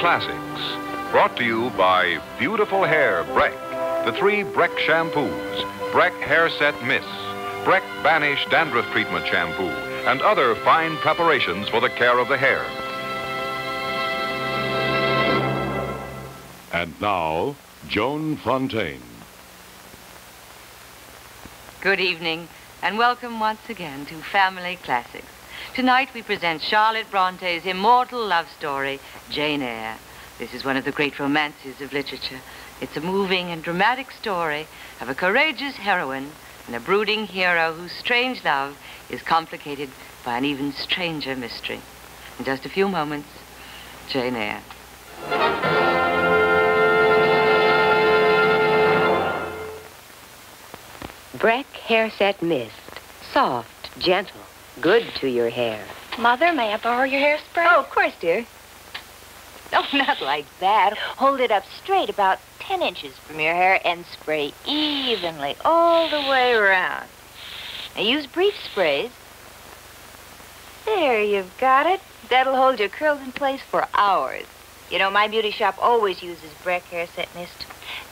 Classics, brought to you by Beautiful Hair Breck, the 3 Breck shampoos, Breck Hair Set Mist, Breck Banish Dandruff Treatment Shampoo, and other fine preparations for the care of the hair. And now, Joan Fontaine. Good evening, and welcome once again to Family Classics. Tonight we present Charlotte Bronte's immortal love story, Jane Eyre. This is one of the great romances of literature. It's a moving and dramatic story of a courageous heroine and a brooding hero whose strange love is complicated by an even stranger mystery. In just a few moments, Jane Eyre. Breck Hair Set Mist. Soft, gentle, good to your hair. Mother, may I borrow your hairspray? Oh, of course, dear. Oh, not like that. Hold it up straight about 10 inches from your hair and spray evenly all the way around. Now, use brief sprays. There, you've got it. That'll hold your curls in place for hours. You know, my beauty shop always uses Breck Hair Set Mist.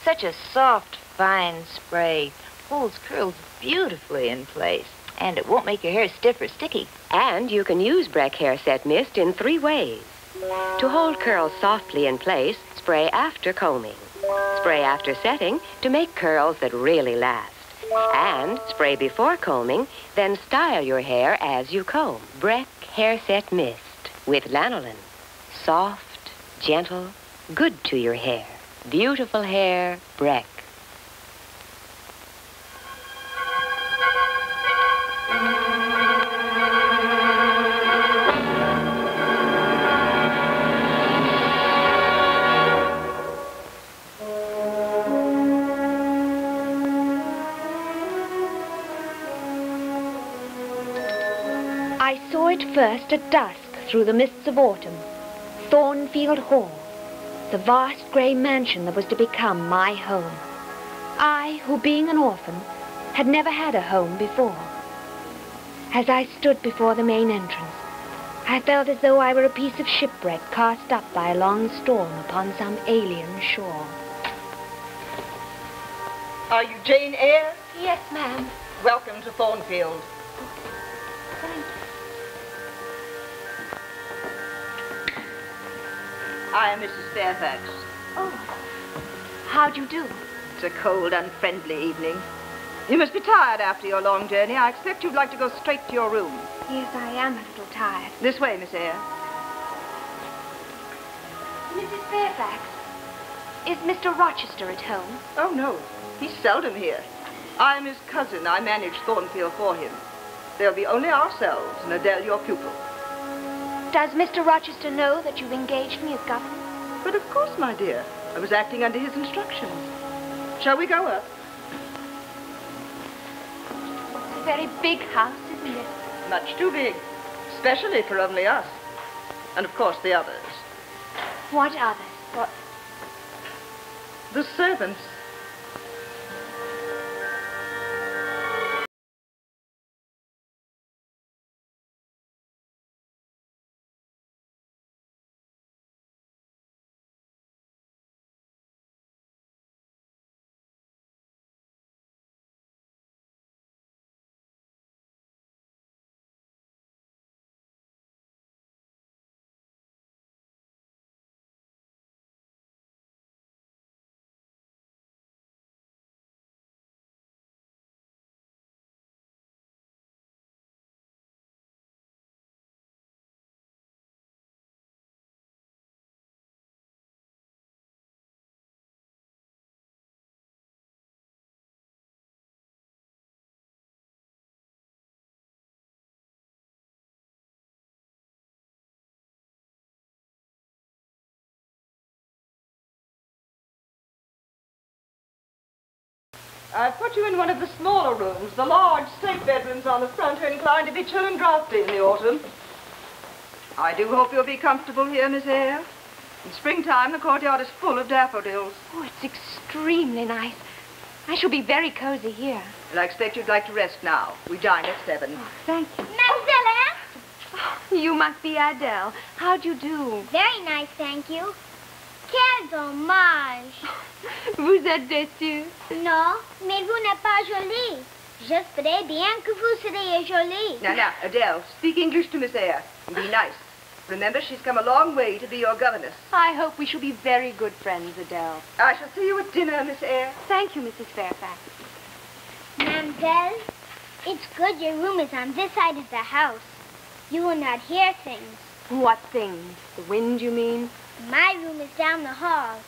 Such a soft, fine spray. Holds curls beautifully in place. And it won't make your hair stiff or sticky. And you can use Breck Hair Set Mist in 3 ways. To hold curls softly in place, spray after combing. Spray after setting to make curls that really last. And spray before combing, then style your hair as you comb. Breck Hair Set Mist with lanolin. Soft, gentle, good to your hair. Beautiful hair, Breck. I saw it first at dusk through the mists of autumn. Thornfield Hall, the vast grey mansion that was to become my home. I, who being an orphan, had never had a home before. As I stood before the main entrance, I felt as though I were a piece of shipwreck cast up by a long storm upon some alien shore. Are you Jane Eyre? Yes, ma'am. Welcome to Thornfield. Thank you. I am Mrs. Fairfax. Oh, how'd you do? It's a cold, unfriendly evening. You must be tired after your long journey. I expect you'd like to go straight to your room. Yes, I am a little tired. This way, Miss Eyre. Mrs. Fairfax, is Mr. Rochester at home? Oh, no. He's seldom here. I am his cousin. I manage Thornfield for him. There'll be only ourselves and Adele, your pupil. Does Mr. Rochester know that you've engaged me as governess? But of course, my dear. I was acting under his instructions. Shall we go up? It's a very big house, isn't it? Much too big. Especially for only us. And of course, the others. What others? What? The servants. I've put you in one of the smaller rooms. The large state bedrooms on the front are inclined to be chill and draughty in the autumn. I do hope you'll be comfortable here, Miss Eyre. In springtime, the courtyard is full of daffodils. Oh, it's extremely nice. I shall be very cozy here. Well, I expect you'd like to rest now. We dine at 7. Oh, thank you. Mademoiselle Eyre? Oh, you must be Adele. How'd you do? Very nice, thank you. Quel dommage. Vous êtes déçu? Non, mais vous n'êtes pas jolie. J'espérais bien que vous seriez jolie. Now, Adele, speak English to Miss Eyre and be nice. Remember, she's come a long way to be your governess. I hope we shall be very good friends, Adele. I shall see you at dinner, Miss Eyre. Thank you, Mrs. Fairfax. Mademoiselle, it's good your room is on this side of the house. You will not hear things. What things? The wind, you mean? My room is down the hall.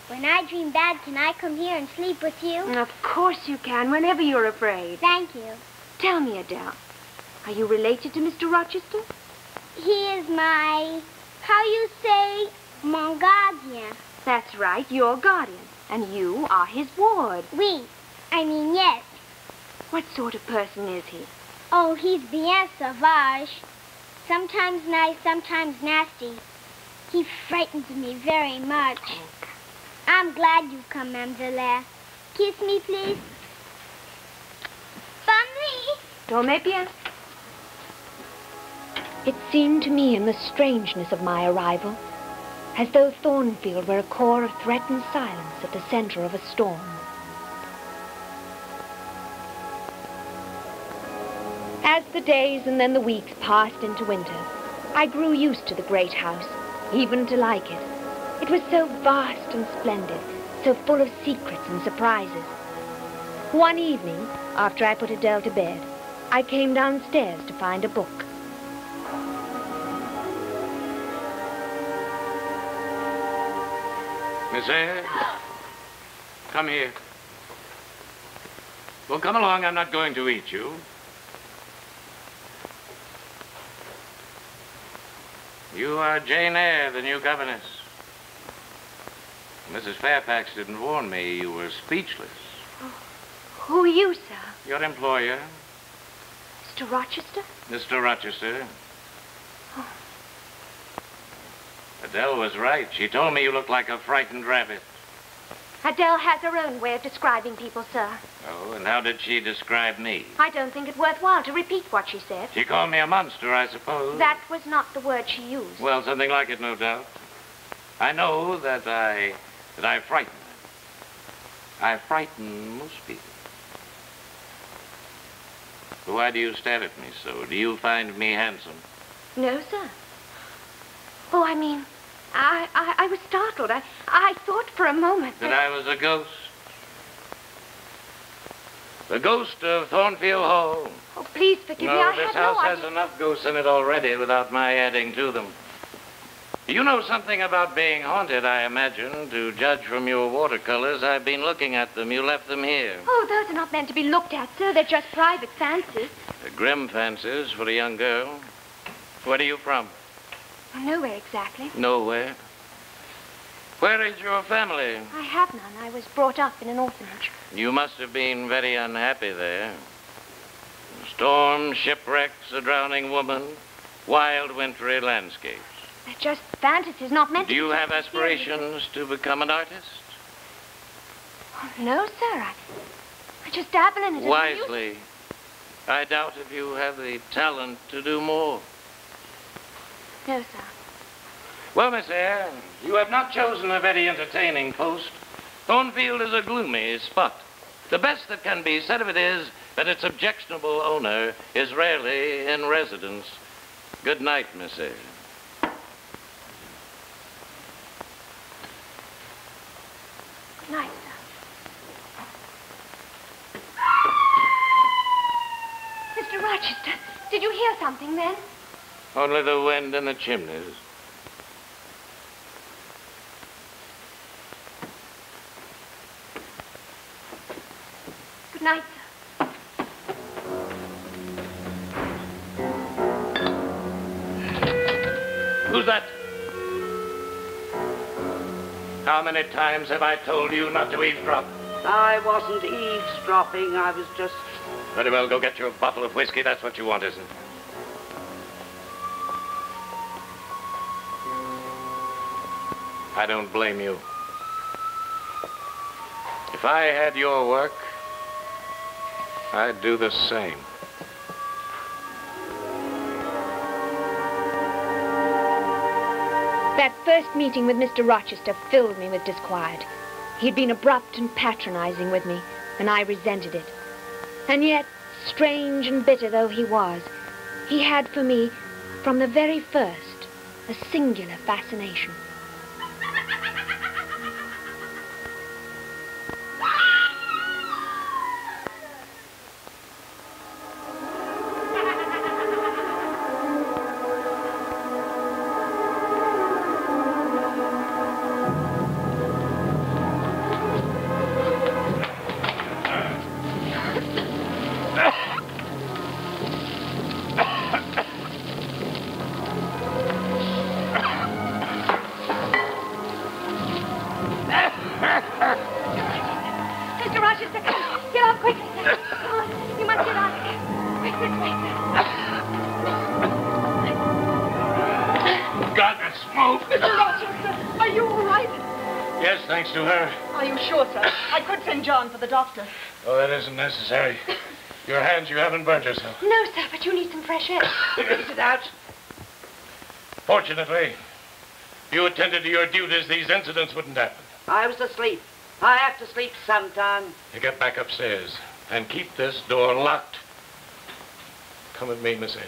When I dream bad, can I come here and sleep with you? Of course you can, whenever you're afraid. Thank you. Tell me, Adele, are you related to Mr. Rochester? He is my, how you say, mon gardien. That's right, your guardian. And you are his ward. Oui, I mean yes. What sort of person is he? Oh, he's bien sauvage. Sometimes nice, sometimes nasty. He frightens me very much. I'm glad you've come, Mademoiselle. Kiss me, please. Bonne nuit. Dormez bien. It seemed to me in the strangeness of my arrival as though Thornfield were a core of threatened silence at the center of a storm. As the days and then the weeks passed into winter, I grew used to the great house, even to like it. It was so vast and splendid, so full of secrets and surprises. One evening, after I put Adele to bed, I came downstairs to find a book. Miss Eyre, come here. Well, come along. I'm not going to eat you. You are Jane Eyre, the new governess. Mrs. Fairfax didn't warn me you were speechless. Oh, who are you, sir? Your employer, Mr. Rochester? Mr. Rochester. Adele was right. She told me you looked like a frightened rabbit. Adele has her own way of describing people, sir. Oh, and how did she describe me? I don't think it worthwhile to repeat what she said. She called me a monster, I suppose. That was not the word she used. Well, something like it, no doubt. I know that I frighten them. I frighten most people. But why do you stare at me so? Do you find me handsome? No, sir. Oh, I mean, I was startled. I thought for a moment that I was a ghost. The ghost of Thornfield Hall. Oh, please forgive me. No, this house has enough ghosts in it already without my adding to them. You know something about being haunted, I imagine. To judge from your watercolors, I've been looking at them. You left them here. Oh, those are not meant to be looked at, sir. They're just private fancies. Grim fancies for a young girl. Where are you from? Nowhere exactly. Nowhere. Where is your family? I have none. I was brought up in an orphanage. You must have been very unhappy there. Storms, shipwrecks, a drowning woman, wild wintry landscapes. They're just fantasies, not meant to be. Do you have aspirations to become an artist? Oh, no, sir. I just dabble in it. Wisely. I doubt if you have the talent to do more. No, sir. Well, Miss Eyre, you have not chosen a very entertaining post. Thornfield is a gloomy spot. The best that can be said of it is that its objectionable owner is rarely in residence. Good night, Miss Eyre. Good night, sir. Mr. Rochester, did you hear something then? Only the wind in the chimneys. Good night, sir. Who's that? How many times have I told you not to eavesdrop? I wasn't eavesdropping. I was just... Very well, go get your bottle of whiskey. That's what you want, isn't it? I don't blame you. If I had your work, I'd do the same. That first meeting with Mr. Rochester filled me with disquiet. He'd been abrupt and patronizing with me, and I resented it. And yet, strange and bitter though he was, he had for me, from the very first, a singular fascination. Mr. Rochester, get off quickly, sir. Come on, you must get out of here. Quick, this way, sir. God, that smoke! Mr. Rochester, are you all right? Yes, thanks to her. Are you sure, sir? I could send John for the doctor. Oh, that isn't necessary. Your hands, you haven't burnt yourself. No, sir, but you need some fresh air. Is it out? Fortunately, if you attended to your duties, these incidents wouldn't happen. I was asleep. I have to sleep sometime. You get back upstairs and keep this door locked. Come with me, Miss Eyre.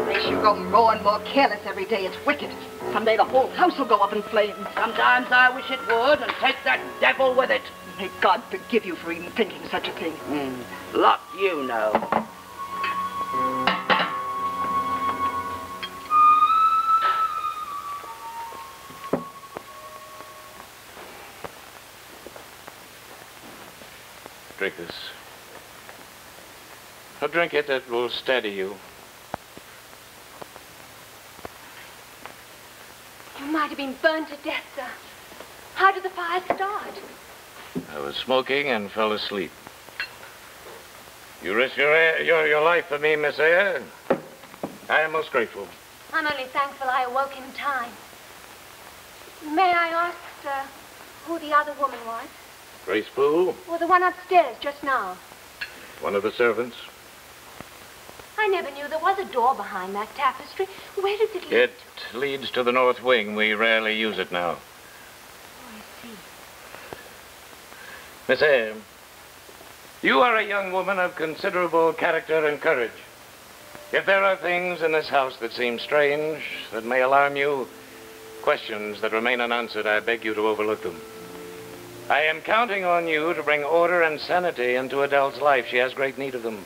Makes you grow more and more careless every day. It's wicked. Someday the whole house will go up in flames. Sometimes I wish it would, and take that devil with it. May God forgive you for even thinking such a thing. Lot you know. Drink this. Now drink it, it will steady you. You might have been burned to death, sir. How did the fire start? I was smoking and fell asleep. You risked your life for me, Miss Eyre. I am most grateful. I'm only thankful I awoke in time. May I ask, sir, who the other woman was? Grace Poole, Or the one upstairs just now? one of the servants. I never knew there was a door behind that tapestry. Where does it lead? It leads to the north wing. We rarely use it now. Oh, I see. Miss Eyre, you are a young woman of considerable character and courage. If there are things in this house that seem strange, that may alarm you, questions that remain unanswered, I beg you to overlook them. I am counting on you to bring order and sanity into Adele's life. She has great need of them.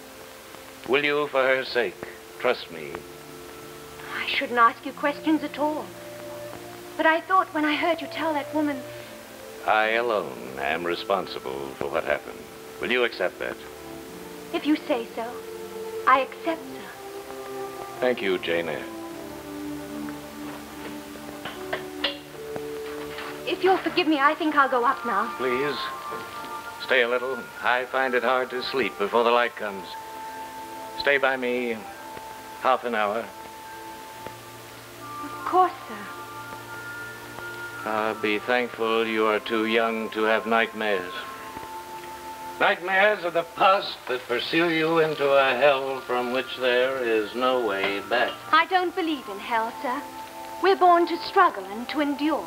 Will you, for her sake, trust me? I shouldn't ask you questions at all. But I thought when I heard you tell that woman... I alone am responsible for what happened. Will you accept that? If you say so, I accept, sir. Thank you, Jane Eyre. If you'll forgive me, I think I'll go up now. Please, stay a little. I find it hard to sleep before the light comes. Stay by me half an hour. Of course, sir. I'll be thankful you are too young to have nightmares. Nightmares of the past that pursue you into a hell from which there is no way back. I don't believe in hell, sir. We're born to struggle and to endure.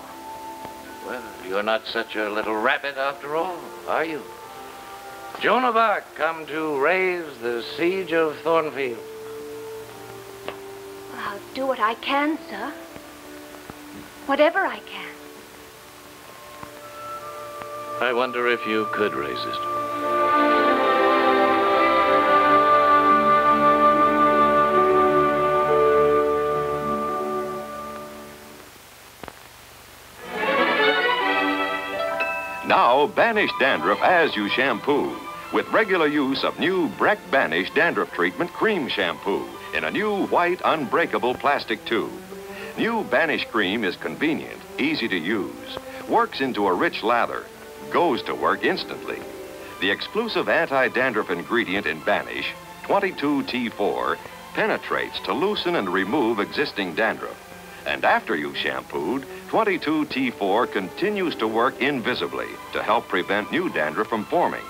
Well, you're not such a little rabbit after all, are you? Joan of Arc come to raise the siege of Thornfield. Well, I'll do what I can, sir. Whatever I can. I wonder if you could raise it. Now, banish dandruff as you shampoo with regular use of new Breck Banish Dandruff Treatment Cream Shampoo in a new white unbreakable plastic tube. New Banish Cream is convenient, easy to use, works into a rich lather, goes to work instantly. The exclusive anti-dandruff ingredient in Banish, 22T4, penetrates to loosen and remove existing dandruff. And after you've shampooed, 22T4 continues to work invisibly to help prevent new dandruff from forming.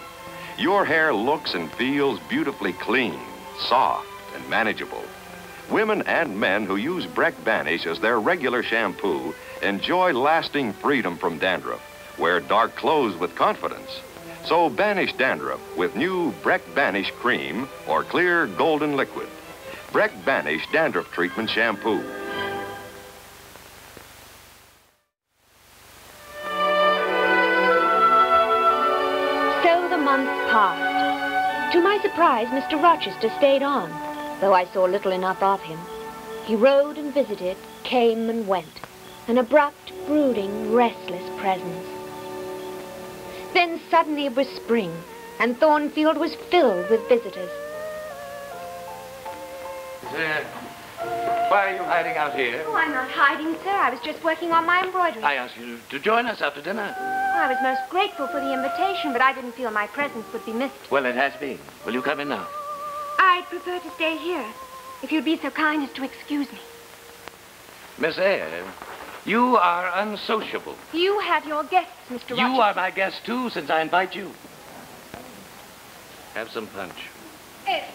Your hair looks and feels beautifully clean, soft, and manageable. Women and men who use Breck Banish as their regular shampoo enjoy lasting freedom from dandruff, wear dark clothes with confidence. So banish dandruff with new Breck Banish Cream or clear golden liquid. Breck Banish Dandruff Treatment Shampoo. So the months passed. To my surprise, Mr. Rochester stayed on, though I saw little enough of him. He rode and visited, came and went, an abrupt, brooding, restless presence. Then suddenly it was spring, and Thornfield was filled with visitors. Why are you hiding out here? Oh, I'm not hiding, sir. I was just working on my embroidery. I asked you to join us after dinner. Oh, I was most grateful for the invitation, but I didn't feel my presence would be missed. Well, it has been. Will you come in now? I'd prefer to stay here, if you'd be so kind as to excuse me. Miss Eyre, you are unsociable. You have your guests, Mr. Rochester. You are my guest, too, since I invite you. Have some punch. Edward,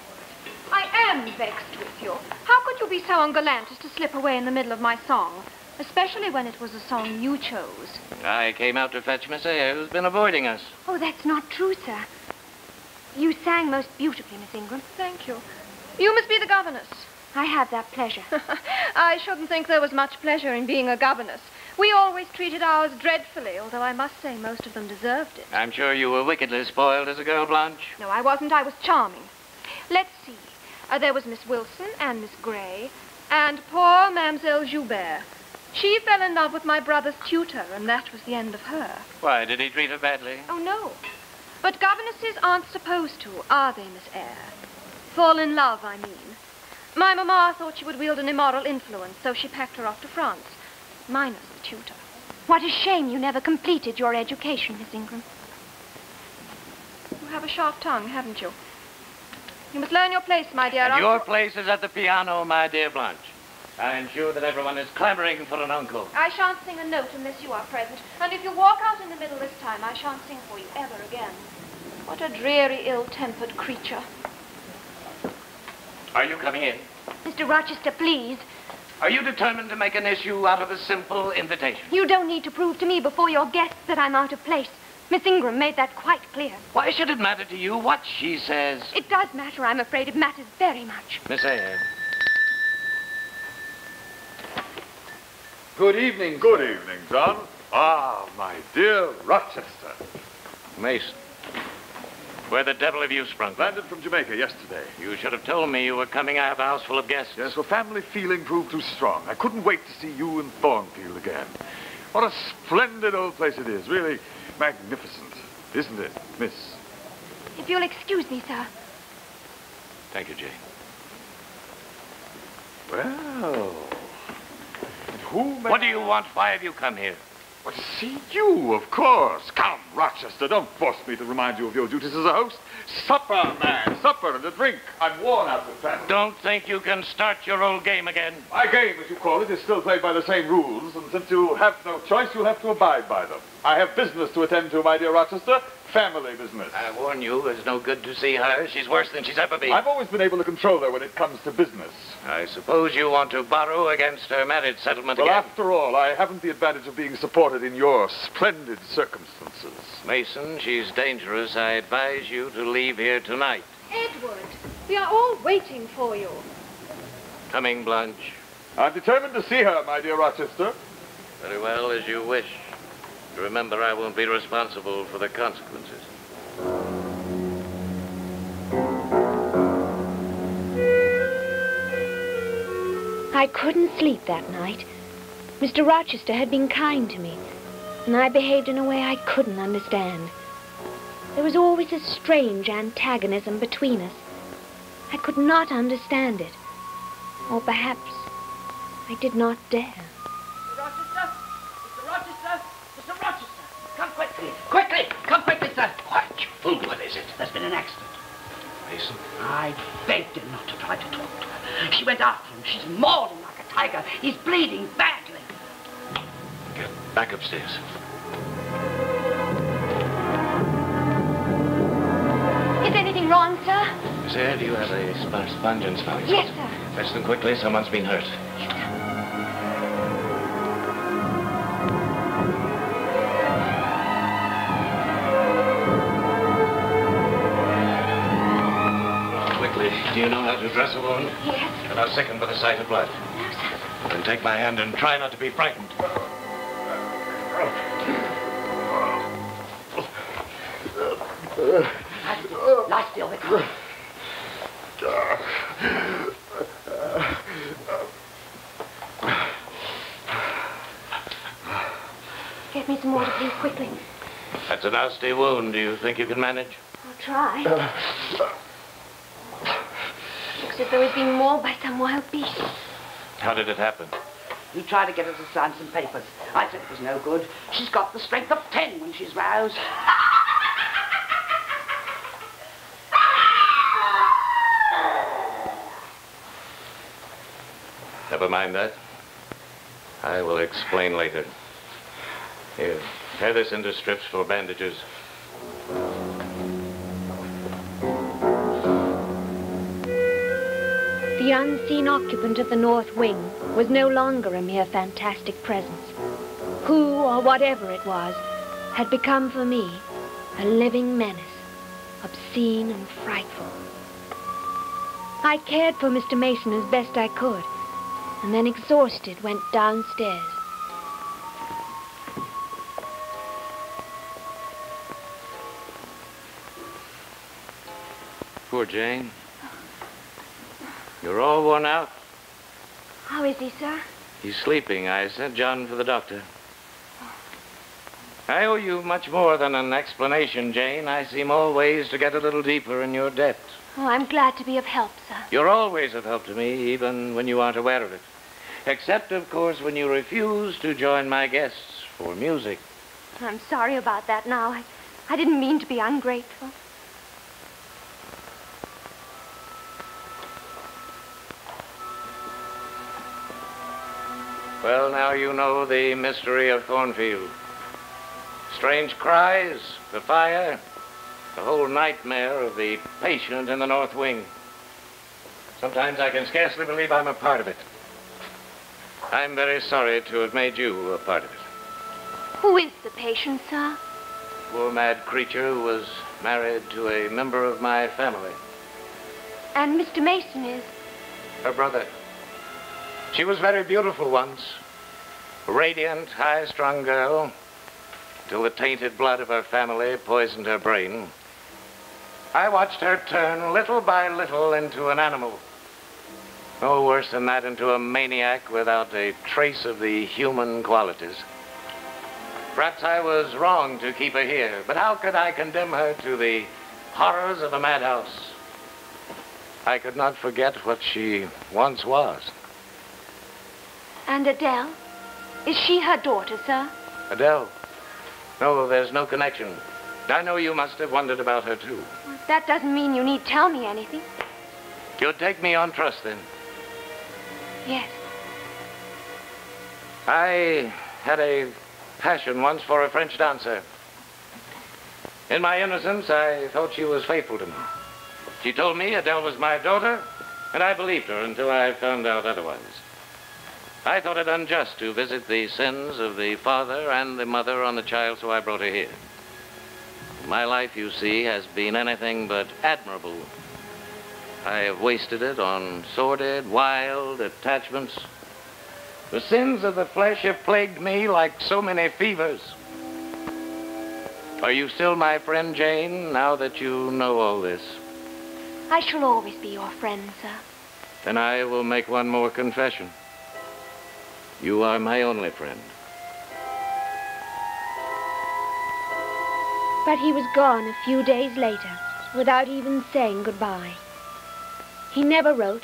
I am vexed with you. How could you be so ungallant as to slip away in the middle of my song, especially when it was a song you chose? I came out to fetch Miss Eyre, who's been avoiding us. Oh, that's not true, sir. You sang most beautifully, Miss Ingram. Thank you. You must be the governess. I have that pleasure. I shouldn't think there was much pleasure in being a governess. We always treated ours dreadfully, although I must say most of them deserved it. I'm sure you were wickedly spoiled as a girl, Blanche. No, I wasn't. I was charming. Let's see. There was Miss Wilson and Miss Gray, and poor Mademoiselle Joubert. She fell in love with my brother's tutor, and that was the end of her. Why, did he treat her badly? Oh, no. But governesses aren't supposed to, are they, Miss Eyre? Fall in love, I mean. My mamma thought she would wield an immoral influence, so she packed her off to France, minus the tutor. What a shame you never completed your education, Miss Ingram. You have a sharp tongue, haven't you? You must learn your place, my dear. And your place is at the piano, my dear Blanche. I'm sure that everyone is clamoring for an uncle. I shan't sing a note unless you are present, and if you walk out in the middle this time, I shan't sing for you ever again. What a dreary, ill-tempered creature. Are you coming in? Mr. Rochester, please. Are you determined to make an issue out of a simple invitation? You don't need to prove to me before your guests that I'm out of place. Miss Ingram made that quite clear. Why should it matter to you what she says? It does matter, I'm afraid. It matters very much. Miss Eyre. Good evening, Good evening, John. Ah, my dear Rochester. Mason. Where the devil have you sprung from? Landed from Jamaica yesterday. You should have told me you were coming. I have a house full of guests. Yes, well, family feeling proved too strong. I couldn't wait to see you in Thornfield again. What a splendid old place it is. Really magnificent, isn't it, miss? If you'll excuse me, sir. Thank you, Jane. Well, and who may... What do you want? Why have you come here? Well, to see you, of course. Come, Rochester, don't force me to remind you of your duties as a host. Supper, man, supper and a drink. I'm worn out with travel. Don't think you can start your old game again. My game, as you call it, is still played by the same rules, and since you have no choice, you'll have to abide by them. I have business to attend to, my dear Rochester. Family business. I warn you, it's no good to see her. She's worse than she's ever been. I've always been able to control her when it comes to business. I suppose you want to borrow against her marriage settlement Well, again. after all, I haven't the advantage of being supported in your splendid circumstances. Mason, she's dangerous. I advise you to leave here tonight. Edward, we are all waiting for you. Coming, Blanche. I'm determined to see her, my dear Rochester. Very well, as you wish. Remember, I won't be responsible for the consequences. I couldn't sleep that night. Mr. Rochester had been kind to me, and I behaved in a way I couldn't understand. There was always a strange antagonism between us. I could not understand it. Or perhaps I did not dare. Mr. Rochester! Mr. Rochester! Mr. Rochester! Come quickly! Quickly! Come quickly, sir! Quiet, you fool. What is it? There's been an accident. Mason? I begged him not to try to talk to her. She went after him. She's mauling like a tiger. He's bleeding badly. Get back upstairs. Is anything wrong, sir? Miss Eyre, do you have a sponge and spout? Yes, sir. Fetch them quickly. Someone's been hurt. Quickly. Do you know how to dress a wound? Yes. You're not sickened by the sight of blood. No, sir. Then take my hand and try not to be frightened. Lie still, Vicar. Get me some water, please, quickly. That's a nasty wound. Do you think you can manage? I'll try. Looks as though he's been mauled by some wild beast. How did it happen? You tried to get her to sign some papers. I said it was no good. She's got the strength of 10 when she's roused. Never mind that. I will explain later. Here, tear this into strips for bandages. The unseen occupant of the North Wing was no longer a mere fantastic presence. Who, or whatever it was, had become for me a living menace, obscene and frightful. I cared for Mr. Mason as best I could, and then exhausted went downstairs. Poor Jane. You're all worn out. How is he, sir? He's sleeping. I sent John for the doctor. I owe you much more than an explanation, Jane. I seem always to get a little deeper in your debt. Oh, I'm glad to be of help, sir. You're always of help to me, even when you aren't aware of it. Except, of course, when you refuse to join my guests for music. I'm sorry about that now. I didn't mean to be ungrateful. Well, now you know the mystery of Thornfield. Strange cries, the fire, the whole nightmare of the patient in the North Wing. Sometimes I can scarcely believe I'm a part of it. I'm very sorry to have made you a part of it. Who is the patient, sir? Poor mad creature who was married to a member of my family. And Mr. Mason is? Her brother. She was very beautiful once. A radiant, high-strung girl, till the tainted blood of her family poisoned her brain. I watched her turn little by little into an animal. No worse than that, into a maniac without a trace of the human qualities. Perhaps I was wrong to keep her here, but how could I condemn her to the horrors of a madhouse? I could not forget what she once was. And Adele? Is she her daughter, sir? Adele? No, there's no connection. I know you must have wondered about her, too. That doesn't mean you need tell me anything. You'll take me on trust, then? Yes. I had a passion once for a French dancer. In my innocence, I thought she was faithful to me. She told me Adele was my daughter, and I believed her until I found out otherwise. I thought it unjust to visit the sins of the father and the mother on the child, so I brought her here. My life, you see, has been anything but admirable. I have wasted it on sordid, wild attachments. The sins of the flesh have plagued me like so many fevers. Are you still my friend, Jane, now that you know all this? I shall always be your friend, sir. Then I will make one more confession. You are my only friend. But he was gone a few days later, without even saying goodbye. He never wrote,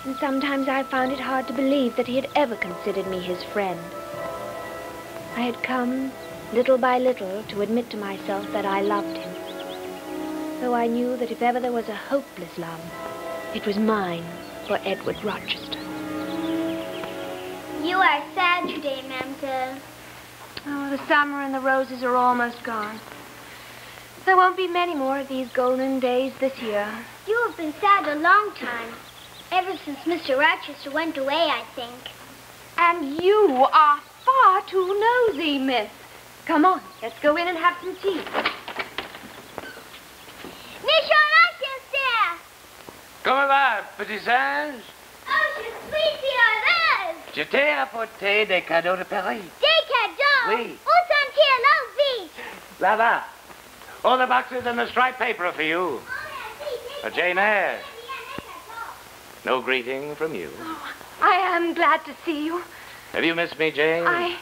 and sometimes I found it hard to believe that he had ever considered me his friend. I had come, little by little, to admit to myself that I loved him, though I knew that if ever there was a hopeless love, it was mine for Edward Rochester. You are sad today, mademoiselle. Oh, the summer and the roses are almost gone. there won't be many more of these golden days this year. You have been sad a long time. Ever since Mr. Rochester went away, I think. And you are far too nosy, miss. Come on, let's go in and have some tea. Monsieur Rochester! Comment va, petit singe? Oh, je suis si heureuse! Je t'ai apporté des cadeaux de Paris. Des cadeaux? Oui. Où sont-ils? Oh, vite! Là. All the boxes and the striped paper for you. Jane Eyre. No greeting from you. Oh, I am glad to see you. Have you missed me, Jane?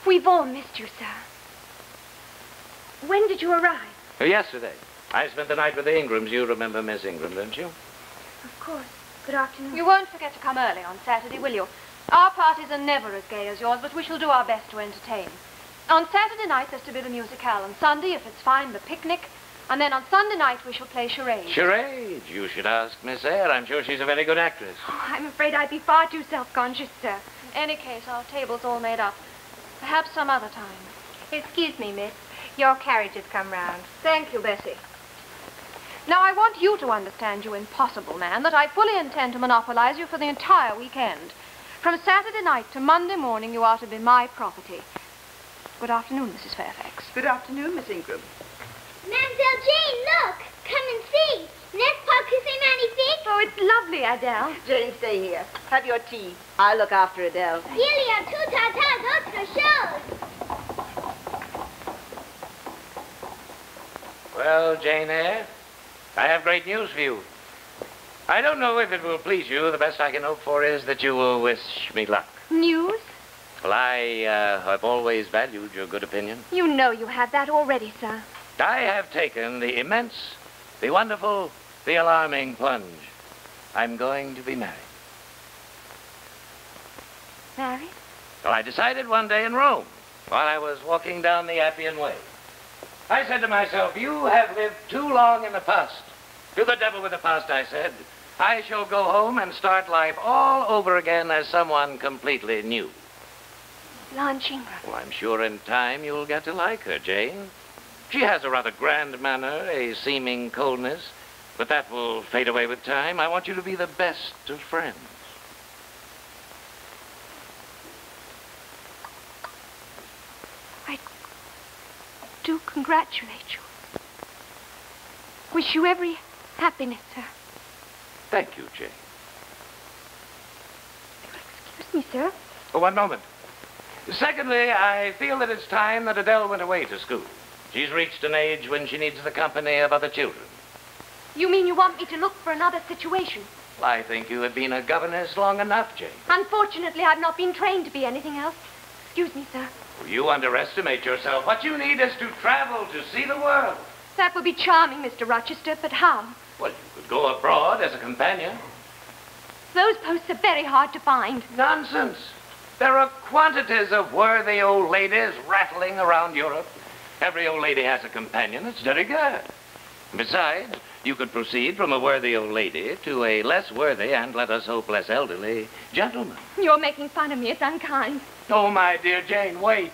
We've all missed you, sir. When did you arrive? Yesterday. I spent the night with the Ingrams. You remember Miss Ingram, don't you? Of course. Good afternoon. You won't forget to come early on Saturday, will you? Our parties are never as gay as yours, but we shall do our best to entertain. On Saturday night, there's to be the musicale. On Sunday, if it's fine, the picnic. And then on Sunday night, we shall play charades. Charades? You should ask Miss Eyre. I'm sure she's a very good actress. Oh, I'm afraid I'd be far too self-conscious, sir. In any case, our table's all made up. Perhaps some other time. Excuse me, miss. Your carriage has come round. Thank you, Bessie. Now, I want you to understand, you impossible man, that I fully intend to monopolize you for the entire weekend. From Saturday night to Monday morning, you are to be my property. Good afternoon, Mrs. Fairfax. Good afternoon, Miss Ingram. Mademoiselle Jane, look! Come and see! N'est-ce pas que c'est magnifique? Oh, it's lovely, Adele. Jane, stay here. Have your tea. I'll look after Adele. Il y a tout à tas d'autres choses. Well, Jane Eyre, I have great news for you. I don't know if it will please you. The best I can hope for is that you will wish me luck. News? Well, I have always valued your good opinion. You know you have that already, sir. I have taken the immense, the wonderful, the alarming plunge. I'm going to be married. Married? Well, I decided one day in Rome, while I was walking down the Appian Way. I said to myself, you have lived too long in the past. To the devil with the past, I said. I shall go home and start life all over again as someone completely new. Blanche Ingram. Well, I'm sure in time you'll get to like her, Jane. She has a rather grand manner, a seeming coldness, but that will fade away with time. I want you to be the best of friends. I do congratulate you. Wish you every happiness, sir. Thank you, Jane. Excuse me, sir. Oh, one moment. Secondly, I feel that it's time that Adele went away to school. She's reached an age when she needs the company of other children. You mean you want me to look for another situation? Well, I think you have been a governess long enough, Jane. Unfortunately, I've not been trained to be anything else. Excuse me, sir. You underestimate yourself. What you need is to travel, to see the world. That would be charming, Mr. Rochester, but how? Well, you could go abroad as a companion. Those posts are very hard to find. Nonsense. There are quantities of worthy old ladies rattling around Europe. Every old lady has a companion. It's very good. Besides, you could proceed from a worthy old lady to a less worthy and, let us hope, less elderly gentleman. You're making fun of me. It's unkind. Oh, my dear Jane, wait.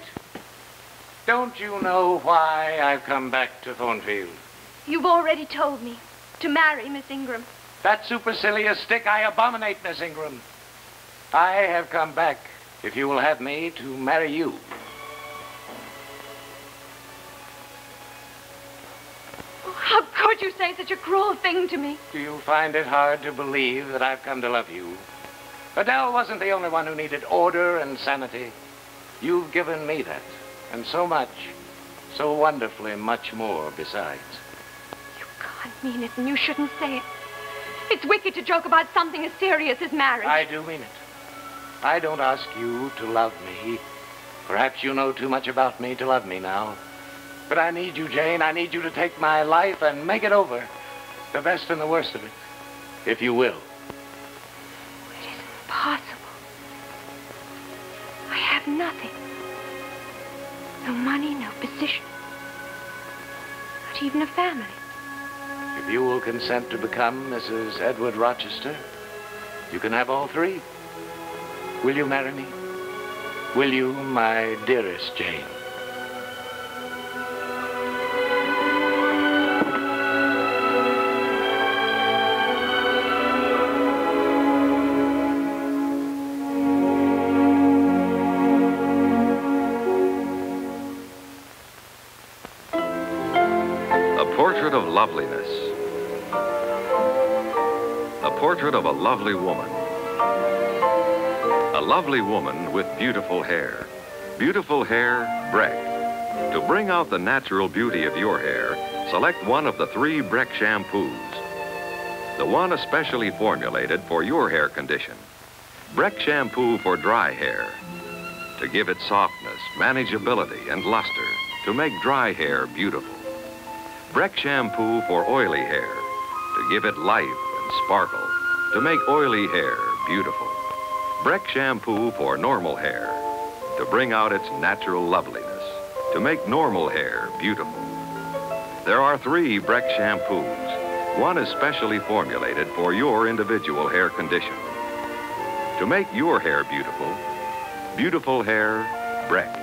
Don't you know why I've come back to Thornfield? You've already told me. To marry Miss Ingram. That supercilious stick, I abominate, Miss Ingram. I have come back, if you will have me, to marry you. How could you say such a cruel thing to me? Do you find it hard to believe that I've come to love you? Adele wasn't the only one who needed order and sanity. You've given me that, and so much, so wonderfully much more besides. You can't mean it, and you shouldn't say it. It's wicked to joke about something as serious as marriage. I do mean it. I don't ask you to love me. Perhaps you know too much about me to love me now. But I need you, Jane. I need you to take my life and make it over. The best and the worst of it, if you will. It isn't possible. I have nothing. No money, no position. Not even a family. If you will consent to become Mrs. Edward Rochester, you can have all three. Will you marry me? Will you, my dearest Jane? a portrait of a lovely woman. A lovely woman with beautiful hair. Beautiful hair, Breck. To bring out the natural beauty of your hair, select one of the 3 Breck shampoos. The one especially formulated for your hair condition. Breck shampoo for dry hair. To give it softness, manageability, and luster. To make dry hair beautiful. Breck shampoo for oily hair. To give it life and sparkle. To make oily hair beautiful. Breck shampoo for normal hair. To bring out its natural loveliness. To make normal hair beautiful. There are 3 Breck shampoos. One is specially formulated for your individual hair condition. To make your hair beautiful, beautiful hair, Breck.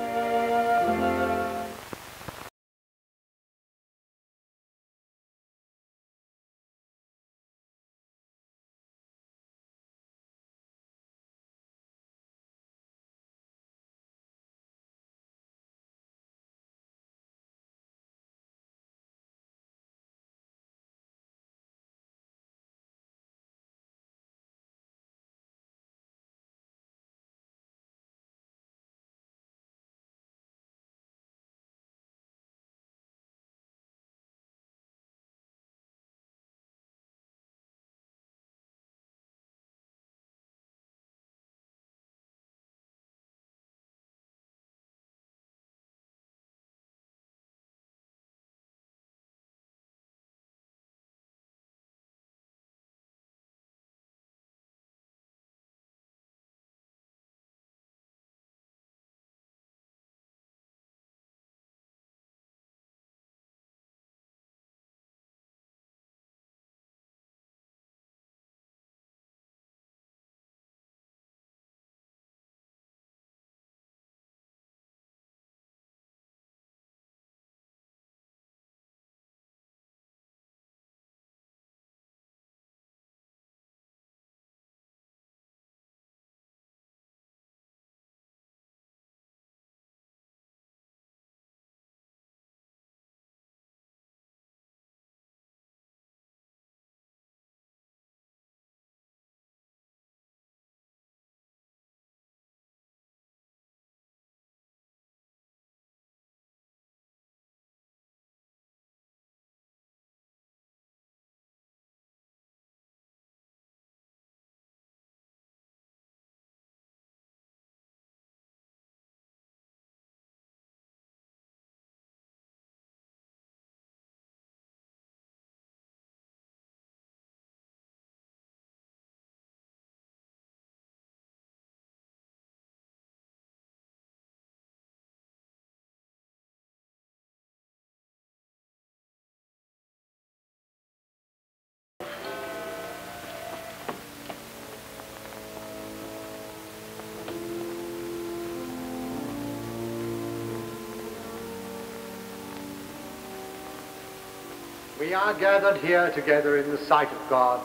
We are gathered here together in the sight of God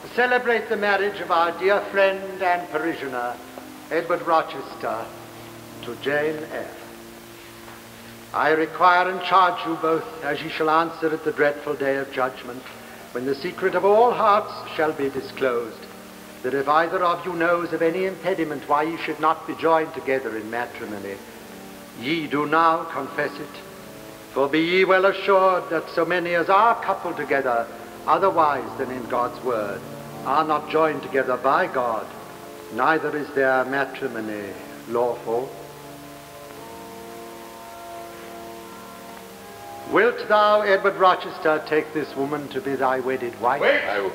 to celebrate the marriage of our dear friend and parishioner, Edward Rochester, to Jane Eyre. I require and charge you both, as ye shall answer at the dreadful day of judgment, when the secret of all hearts shall be disclosed, that if either of you knows of any impediment why ye should not be joined together in matrimony, ye do now confess it. For be ye well assured that so many as are coupled together, otherwise than in God's word, are not joined together by God, neither is their matrimony lawful. Wilt thou, Edward Rochester, take this woman to be thy wedded wife? Wait!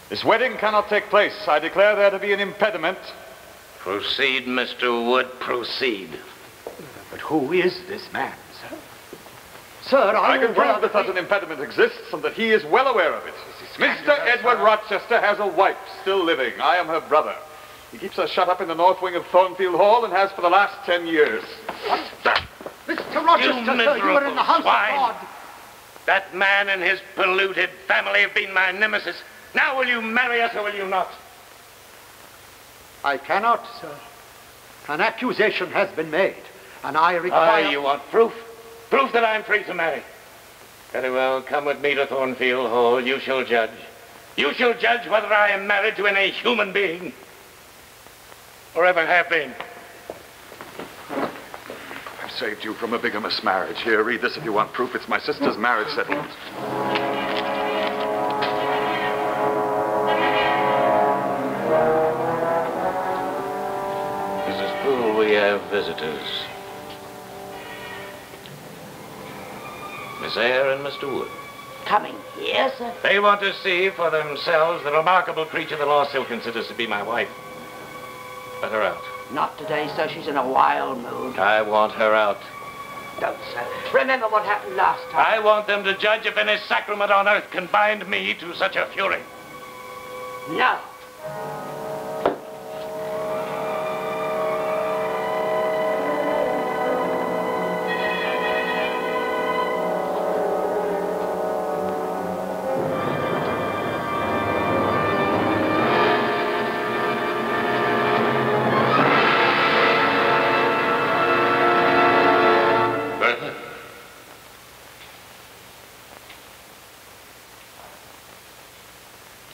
This wedding cannot take place. I declare there to be an impediment. Proceed, Mr. Wood, proceed. But who is this man, sir? Sir, I can prove that such an impediment exists and that he is well aware of it. Mr. Edward Rochester has a wife still living. I am her brother. He keeps her shut up in the north wing of Thornfield Hall and has for the last 10 years. What? Mr. Rochester, sir, you are in the house swine. of God. That man and his polluted family have been my nemesis. Now will you marry us or will you not? I cannot, sir. An accusation has been made, and I require... Ah, you want proof? Proof that I'm free to marry. Very well, come with me to Thornfield Hall. You shall judge. You shall judge whether I am married to any human being, or ever have been. I've saved you from a bigamous marriage. Here, read this if you want proof. It's my sister's marriage settlement. Mrs. Poole, we have visitors. Miss Eyre and Mr. Wood. Coming here, sir? They want to see for themselves the remarkable creature the law still considers to be my wife. Let her out. Not today, sir. She's in a wild mood. I want her out. Don't, sir. Remember what happened last time. I want them to judge if any sacrament on earth can bind me to such a fury. No.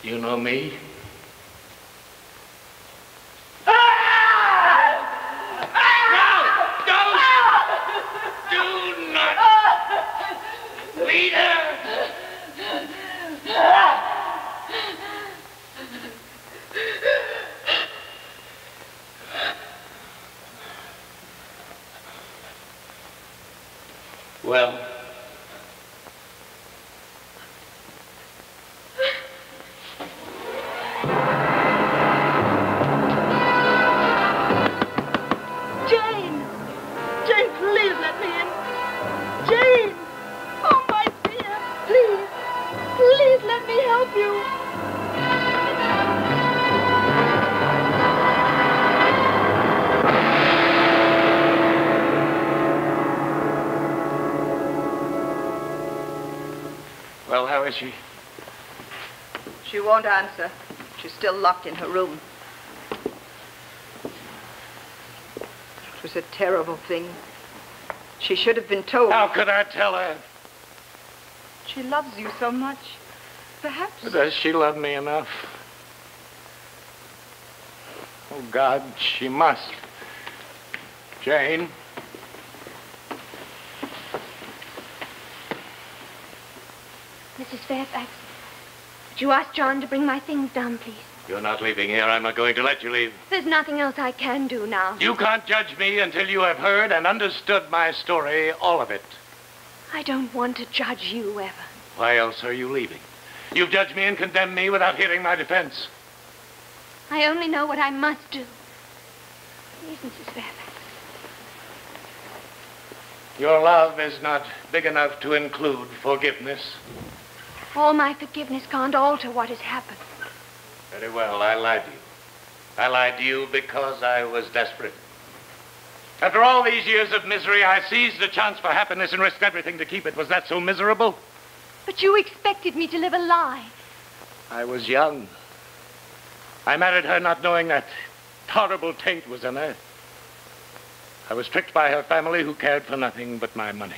You know me? Well, Jane! Jane, please let me in. Jane! Oh, my dear, please. Please let me help you. well, how is she? She won't answer. She's still locked in her room. It was a terrible thing. She should have been told. How could I tell her? She loves you so much. Perhaps. Does she love me enough? Oh, God, she must. Jane. Mrs. Fairfax, would you ask John to bring my things down, please? You're not leaving here. I'm not going to let you leave. There's nothing else I can do now. You can't judge me until you have heard and understood my story, all of it. I don't want to judge you ever. Why else are you leaving? You've judged me and condemned me without hearing my defense. I only know what I must do. Please, Mrs. Fairfax. Your love is not big enough to include forgiveness. All my forgiveness can't alter what has happened. Very well, I lied to you. I lied to you because I was desperate. After all these years of misery, I seized a chance for happiness and risked everything to keep it. Was that so miserable? But you expected me to live a lie. I was young. I married her not knowing that horrible taint was in her. I was tricked by her family who cared for nothing but my money.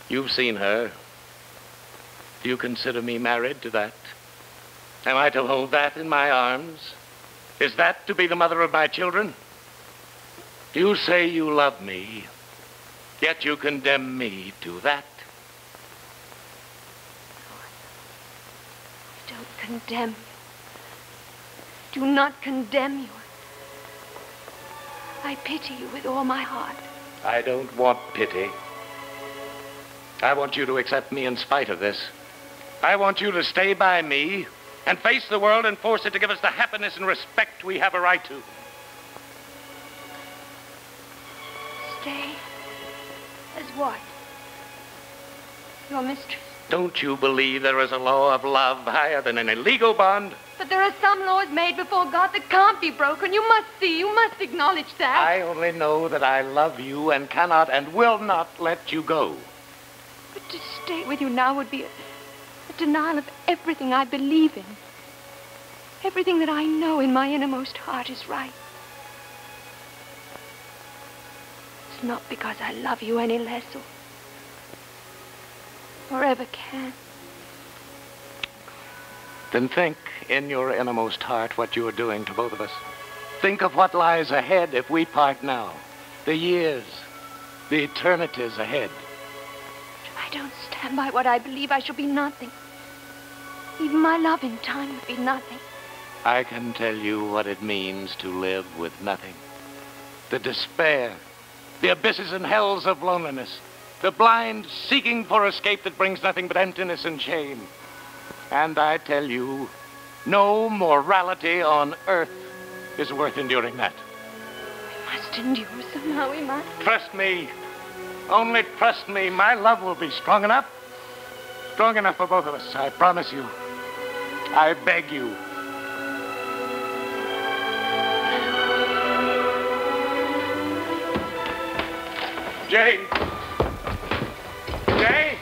You've seen her. Do you consider me married to that? Am I to hold that in my arms? Is that to be the mother of my children? You say you love me, yet you condemn me to that. I don't condemn you. Do not condemn you. I pity you with all my heart. I don't want pity. I want you to accept me in spite of this. I want you to stay by me and face the world and force it to give us the happiness and respect we have a right to. Stay? As what? Your mistress? Don't you believe there is a law of love higher than any legal bond? But there are some laws made before God that can't be broken. You must see, you must acknowledge that. I only know that I love you and cannot and will not let you go. But to stay with you now would be a denial of everything I believe in. Everything that I know in my innermost heart is right. It's not because I love you any less or ever can. Then think in your innermost heart what you are doing to both of us. Think of what lies ahead if we part now. The years, the eternities ahead. If I don't stand by what I believe, I shall be nothing. Even my love in time would be nothing. I can tell you what it means to live with nothing. The despair, the abysses and hells of loneliness, the blind seeking for escape that brings nothing but emptiness and shame. And I tell you, no morality on earth is worth enduring that. We must endure somehow, we must. Trust me. Only trust me. My love will be strong enough. Strong enough for both of us, I promise you. I beg you. Jane! Jane!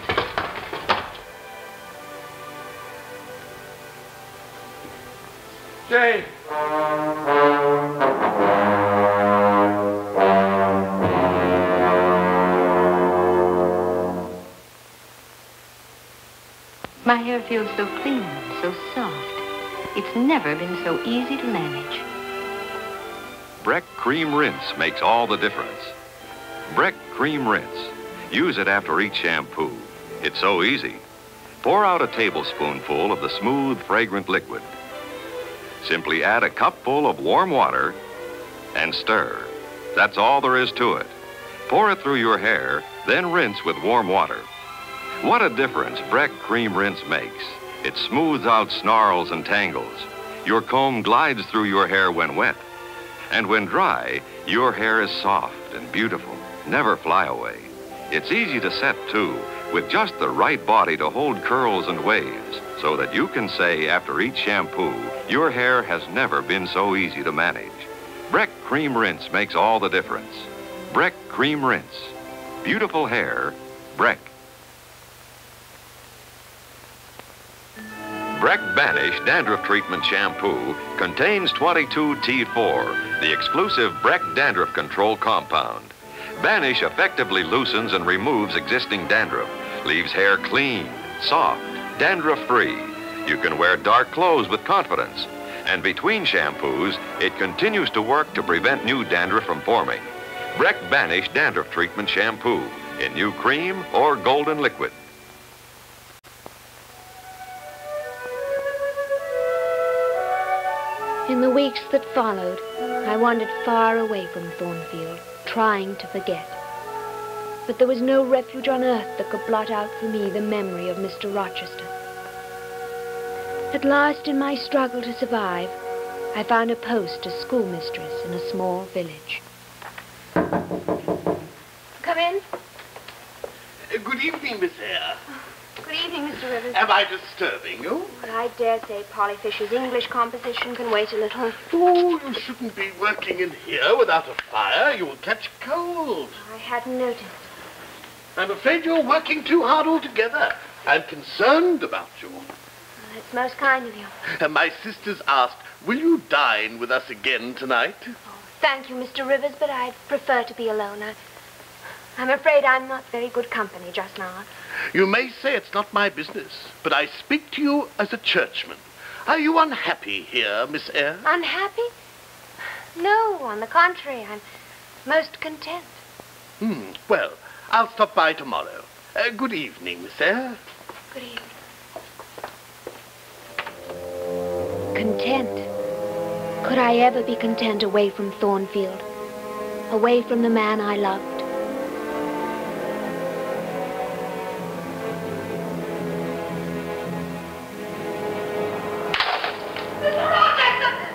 Jane! My hair feels so clean, so soft. It's never been so easy to manage. Breck Cream Rinse makes all the difference. Breck Cream Rinse. Use it after each shampoo. It's so easy. Pour out a tablespoonful of the smooth, fragrant liquid. Simply add a cupful of warm water and stir. That's all there is to it. Pour it through your hair, then rinse with warm water. What a difference Breck Cream Rinse makes. It smooths out snarls and tangles. Your comb glides through your hair when wet. And when dry, your hair is soft and beautiful. Never fly away. It's easy to set, too, with just the right body to hold curls and waves, so that you can say after each shampoo, your hair has never been so easy to manage. Breck Cream Rinse makes all the difference. Breck Cream Rinse. Beautiful hair, Breck. Breck Banish Dandruff Treatment Shampoo contains 22T4, the exclusive Breck Dandruff Control compound. Banish effectively loosens and removes existing dandruff, leaves hair clean, soft, dandruff-free. You can wear dark clothes with confidence. And between shampoos, it continues to work to prevent new dandruff from forming. Breck Banish Dandruff Treatment Shampoo in new cream or golden liquid. In the weeks that followed, I wandered far away from Thornfield, trying to forget. But there was no refuge on earth that could blot out for me the memory of Mr. Rochester. At last, in my struggle to survive, I found a post as schoolmistress in a small village. Come in. Good evening, Miss Eyre. Good evening, Mr. Rivers. Am I disturbing you? Well, I dare say Polly Fisher's English composition can wait a little. Oh, you shouldn't be working in here without a fire. You will catch cold. I hadn't noticed. I'm afraid you're working too hard altogether. I'm concerned about you. Well, it's most kind of you. My sisters asked, will you dine with us again tonight? Oh, thank you, Mr. Rivers, but I'd prefer to be alone. I'm afraid I'm not very good company just now. You may say it's not my business, but I speak to you as a churchman. Are you unhappy here, Miss Eyre? Unhappy? No, on the contrary, I'm most content. Well, I'll stop by tomorrow. Good evening, Miss Eyre. Good evening. Content. Could I ever be content away from Thornfield? Away from the man I loved?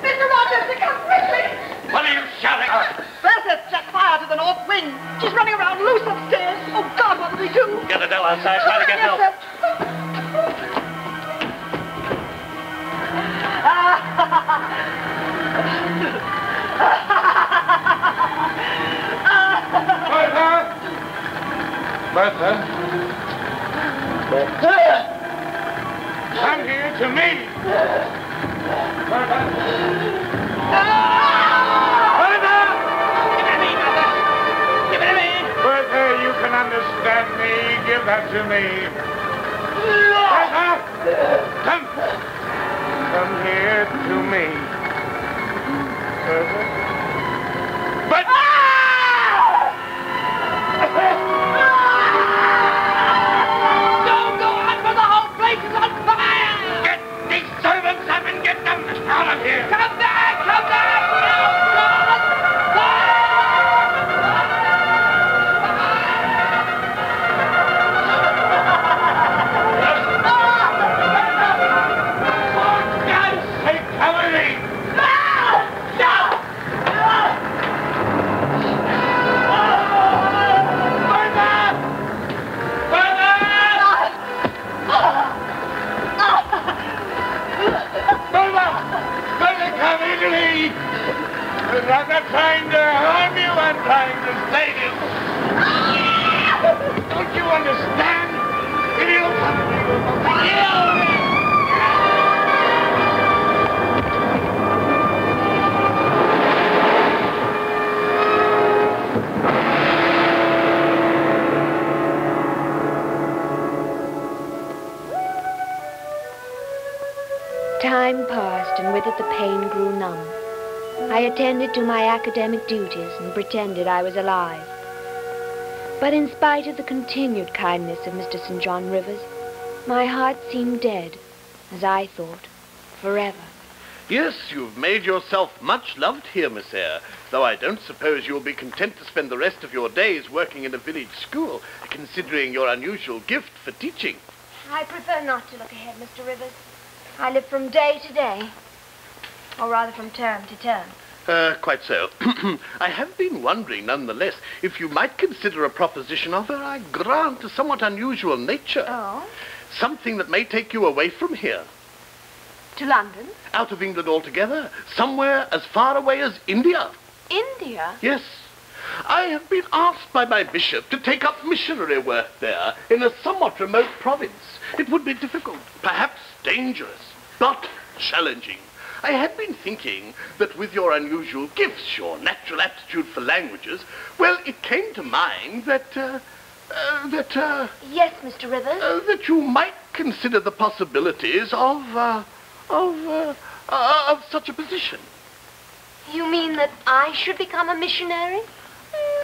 Mr. Rochester, come quickly! What are you shouting at? Bertha set fire to the north wing. She's running around loose upstairs. Oh, God, what do we do? Get Adele outside, try to get help. Yes, Bertha? Bertha? Come here to me! Bertha! Bertha! Give it to me, Mother. Give it to me. Bertha, you can understand me. Give that to me. Bertha! Come! out here. Come back! Come back! I'm not trying to harm you, I'm trying to save you. Don't you understand? If you come to me, kill me. Time passed, and with it the pain grew numb. I attended to my academic duties and pretended I was alive. But in spite of the continued kindness of Mr. St. John Rivers, my heart seemed dead, as I thought, forever. Yes, you've made yourself much loved here, Miss Eyre, though I don't suppose you'll be content to spend the rest of your days working in a village school, considering your unusual gift for teaching. I prefer not to look ahead, Mr. Rivers. I live from day to day. Or rather from term to term. Quite so. I have been wondering, nonetheless, if you might consider a proposition of I grant, a somewhat unusual nature. Oh? Something that may take you away from here. To London? Out of England altogether. Somewhere as far away as India. India? Yes. I have been asked by my bishop to take up missionary work there in a somewhat remote province. It would be difficult, perhaps dangerous, but challenging. I had been thinking that with your unusual gifts, your natural aptitude for languages, well, it came to mind that, Yes, Mr. Rivers? that you might consider the possibilities of such a position. You mean that I should become a missionary?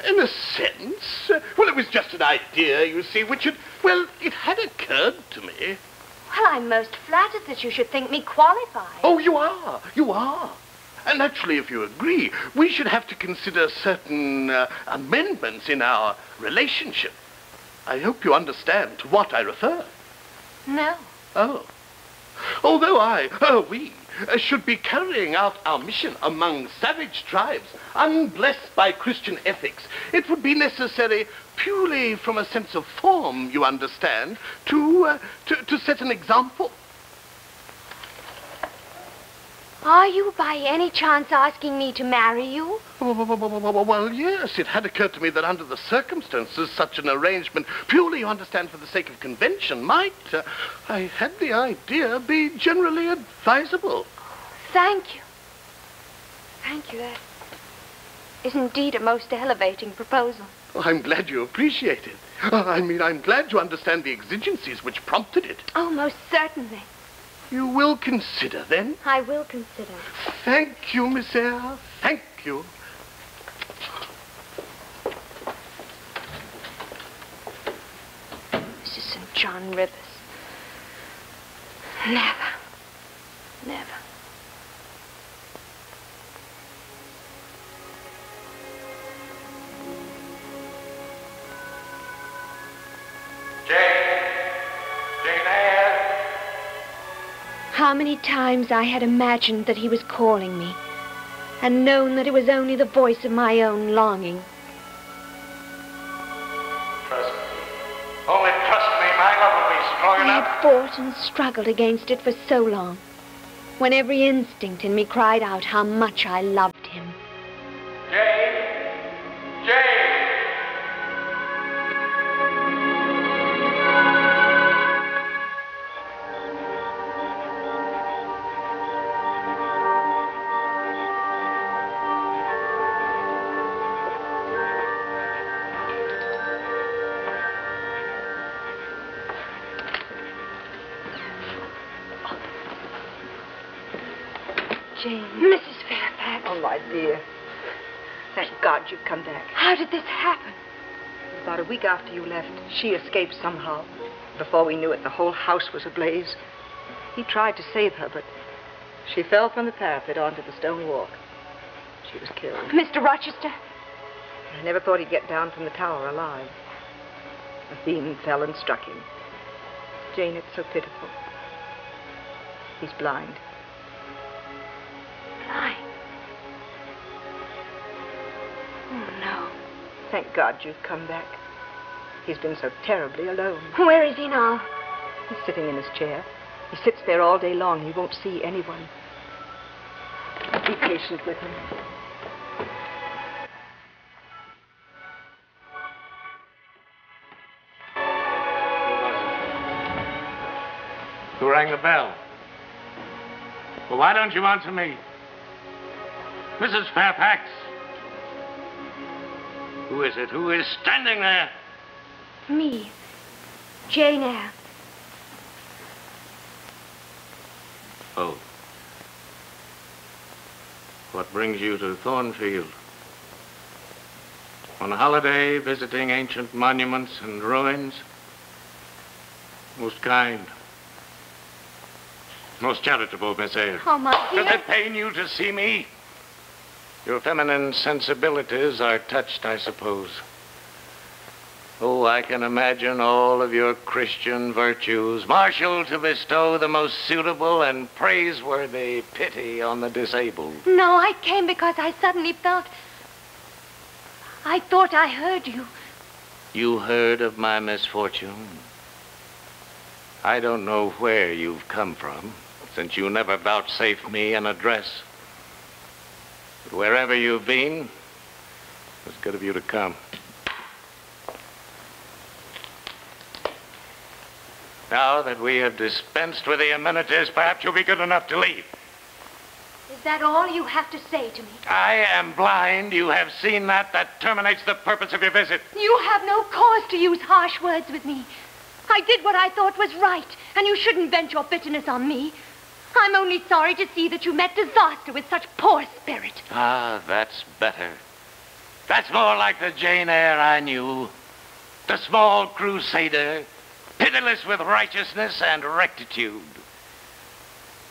In a sense. Well, it was just an idea, you see, which had, well, it had occurred to me. Well, I'm most flattered that you should think me qualified. Oh, you are. You are. And naturally, if you agree, we should have to consider certain amendments in our relationship. I hope you understand to what I refer. No. Oh. Although we should be carrying out our mission among savage tribes, unblessed by Christian ethics, it would be necessary, purely from a sense of form, you understand, to set an example. Are you by any chance asking me to marry you? Well, yes, it had occurred to me that under the circumstances, such an arrangement, purely, you understand, for the sake of convention, might, I had the idea, be generally advisable. Thank you. Thank you. That is indeed a most elevating proposal. Oh, I'm glad you appreciate it. I'm glad you understand the exigencies which prompted it. Oh, most certainly. You will consider, then? I will consider. Thank you, Miss Eyre. Thank you. Mrs. St. John Rivers. Never. Never. Jane Eyre. How many times I had imagined that he was calling me, and known that it was only the voice of my own longing. Trust me. Only trust me, my love will be strong I enough. had fought and struggled against it for so long, when every instinct in me cried out how much I loved him. Jane. Jane. Jane. Mrs. Fairfax. Oh, my dear. Thank God you've come back. How did this happen? About a week after you left, she escaped somehow. Before we knew it, the whole house was ablaze. He tried to save her, but She fell from the parapet onto the stone walk. She was killed. Mr. Rochester? I never thought he'd get down from the tower alive. A beam fell and struck him. Jane, it's so pitiful. He's blind. Blind? Oh, no. Thank God you've come back. He's been so terribly alone. Where is he now? He's sitting in his chair. He sits there all day long. He won't see anyone. Be patient with him. Who rang the bell? Well, why don't you answer me? Mrs. Fairfax. Who is it? Who is standing there? Me. Jane Eyre. Oh. What brings you to Thornfield? On a holiday, visiting ancient monuments and ruins? Most kind. Most charitable, Miss Eyre. Oh, my dear. Does it pain you to see me? Your feminine sensibilities are touched, I suppose. Oh, I can imagine all of your Christian virtues marshaled to bestow the most suitable and praiseworthy pity on the disabled. No, I came because I suddenly felt... I thought I heard you. You heard of my misfortune? I don't know where you've come from, since you never vouchsafed me an address. But wherever you've been, it's good of you to come. Now that we have dispensed with the amenities, perhaps you'll be good enough to leave. Is that all you have to say to me? I am blind. You have seen that. That terminates the purpose of your visit. You have no cause to use harsh words with me. I did what I thought was right, and you shouldn't vent your bitterness on me. I'm only sorry to see that you met disaster with such poor spirit. Ah, that's better. That's more like the Jane Eyre I knew. The small crusader, pitiless with righteousness and rectitude.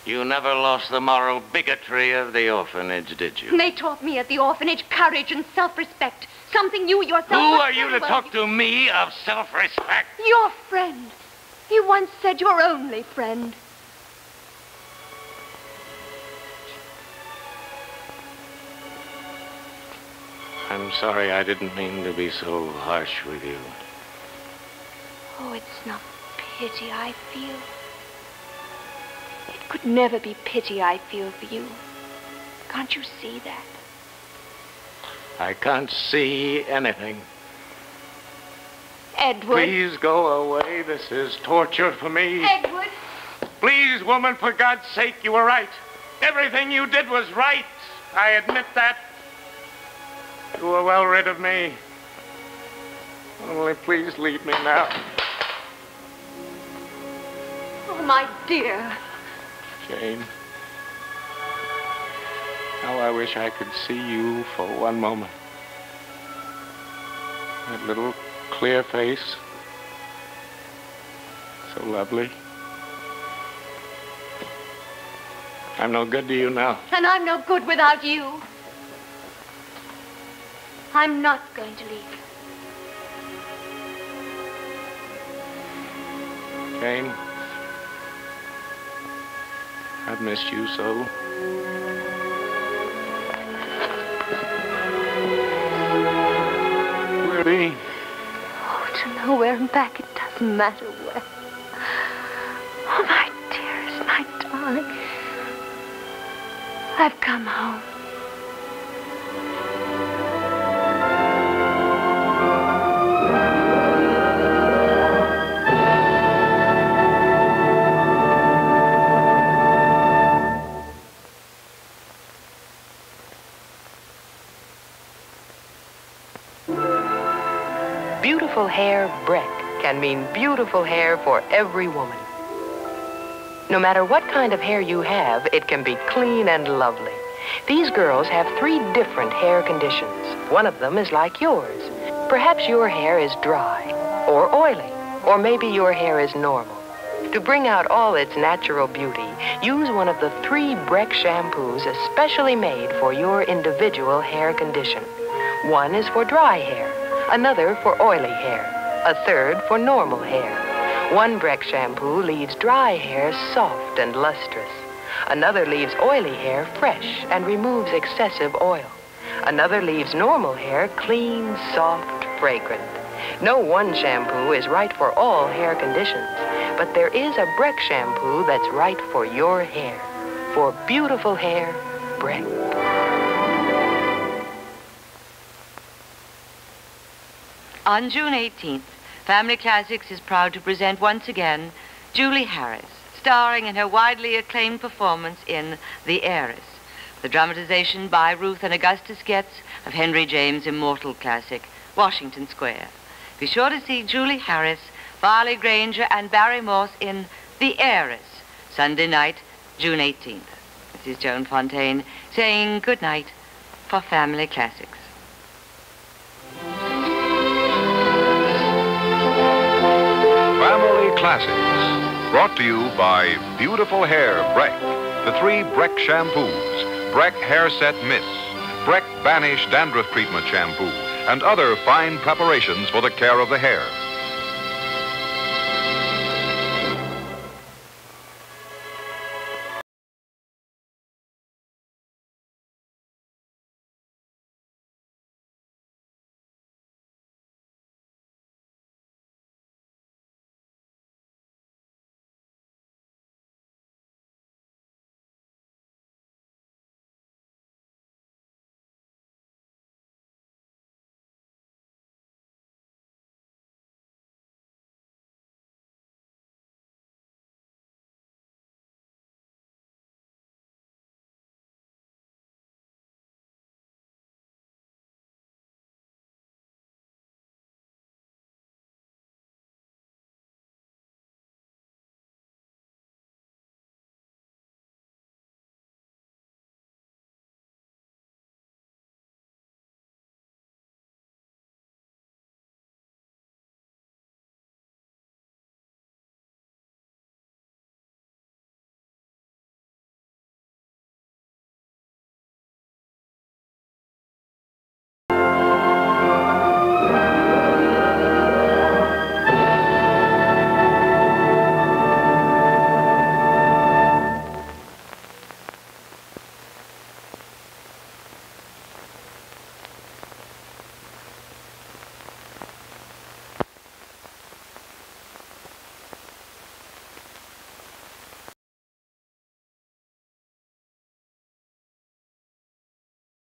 You never lost the moral bigotry of the orphanage, did you? They taught me at the orphanage courage and self-respect. Something you yourself... Who are you to talk to me of self-respect? Your friend. You once said your only friend. I'm sorry, I didn't mean to be so harsh with you. Oh, it's not pity I feel. It could never be pity I feel for you. Can't you see that? I can't see anything. Edward. Please go away. This is torture for me. Edward. Please, woman, for God's sake, you were right. Everything you did was right. I admit that. You were well rid of me. Only please leave me now. Oh, my dear. Jane. How I wish I could see you for one moment. That little clear face. So lovely. I'm no good to you now. And I'm no good without you. I'm not going to leave you. Jane, I've missed you so. Where'll be? Oh, to nowhere and back, it doesn't matter where. Oh, my dearest, my darling. I've come home. Beautiful hair Breck can mean beautiful hair for every woman. No matter what kind of hair you have, it can be clean and lovely. These girls have 3 different hair conditions. One of them is like yours. Perhaps your hair is dry or oily, or maybe your hair is normal. To bring out all its natural beauty, use one of the 3 Breck shampoos especially made for your individual hair condition. One is for dry hair, another for oily hair, a third for normal hair. One Breck shampoo leaves dry hair soft and lustrous. Another leaves oily hair fresh and removes excessive oil. Another leaves normal hair clean, soft, fragrant. No one shampoo is right for all hair conditions, but there is a Breck shampoo that's right for your hair. For beautiful hair, Breck. On June 18th, Family Classics is proud to present once again Julie Harris, starring in her widely acclaimed performance in The Heiress, the dramatization by Ruth and Augustus Getz of Henry James' immortal classic, Washington Square. Be sure to see Julie Harris, Farley Granger, and Barry Morse in The Heiress, Sunday night, June 18th. This is Joan Fontaine saying good night for Family Classics. Family Classics, brought to you by Beautiful Hair Breck, the 3 Breck shampoos, Breck Hair Set Mist, Breck Banish Dandruff Treatment Shampoo, and other fine preparations for the care of the hair.